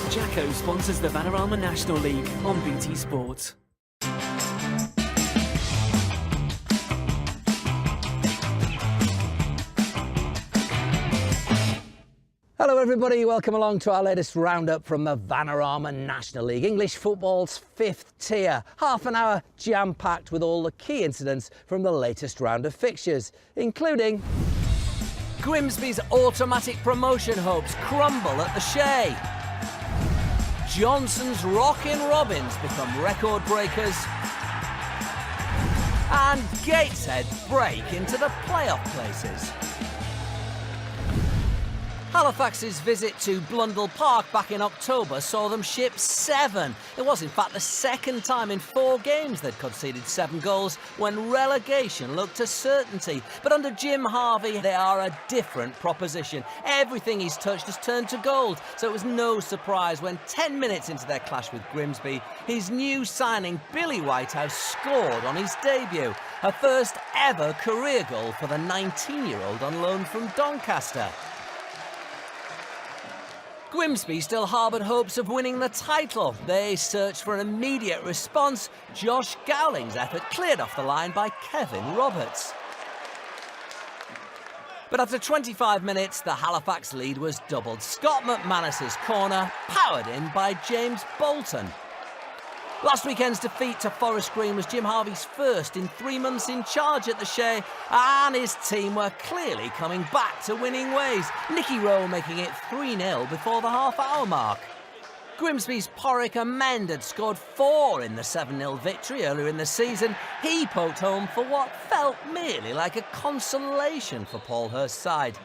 Jacko sponsors the Vanarama National League on BT Sport. Hello everybody, welcome along to our latest roundup from the Vanarama National League, English football's fifth tier. Half an hour jam-packed with all the key incidents from the latest round of fixtures, including Grimsby's automatic promotion hopes crumble at the Shay. Johnson's Rockin' Robins become record breakers. And Gateshead break into the playoff places. Halifax's visit to Blundell Park back in October saw them ship 7. It was in fact the second time in 4 games they'd conceded 7 goals when relegation looked a certainty. But under Jim Harvey, they are a different proposition. Everything he's touched has turned to gold, so it was no surprise when 10 minutes into their clash with Grimsby, his new signing Billy Whitehouse scored on his debut. A first ever career goal for the 19-year-old on loan from Doncaster. Grimsby still harboured hopes of winning the title. They searched for an immediate response. Josh Gowling's effort cleared off the line by Kevin Roberts. But after 25 minutes, the Halifax lead was doubled. Scott McManus's corner, powered in by James Bolton. Last weekend's defeat to Forest Green was Jim Harvey's first in 3 months in charge at the Shay, and his team were clearly coming back to winning ways. Nicky Rowe making it 3-0 before the half-hour mark. Grimsby's Porrick Amend had scored 4 in the 7-0 victory earlier in the season. He poked home for what felt merely like a consolation for Paul Hurst's side.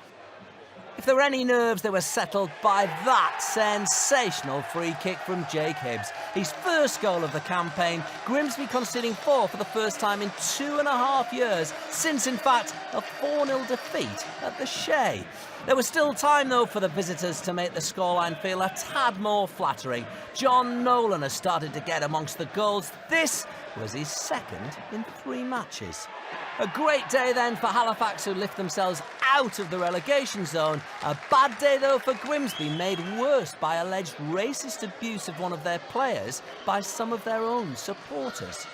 If there were any nerves, they were settled by that sensational free kick from Jake Hibbs. His first goal of the campaign, Grimsby conceding 4 for the first time in 2.5 years, since in fact a 4-0 defeat at the Shay. There was still time though for the visitors to make the scoreline feel a tad more flattering. John Nolan has started to get amongst the goals. This was his second in 3 matches. A great day then for Halifax, who lift themselves out of the relegation zone. A bad day though for Grimsby, made worse by alleged racist abuse of one of their players by some of their own supporters.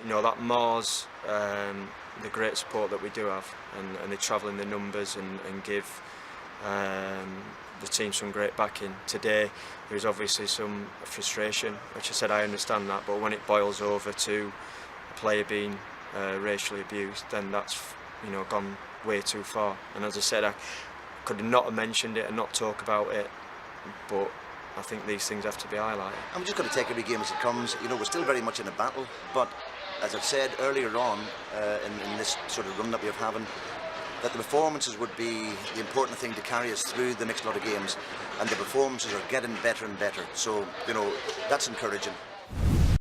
You know, that mars the great support that we do have, and they travel in the numbers and give the team some great backing. Today there was obviously some frustration, which I said I understand that, but when it boils over to a player being racially abused, then that's, you know, gone way too far. And as I said, I could not have mentioned it and not talk about it, but I think these things have to be highlighted. I'm just going to take every game as it comes. You know, we're still very much in a battle, but as I've said earlier on in this sort of run that we're having, that the performances would be the important thing to carry us through the next lot of games, and the performances are getting better and better. So, you know, that's encouraging.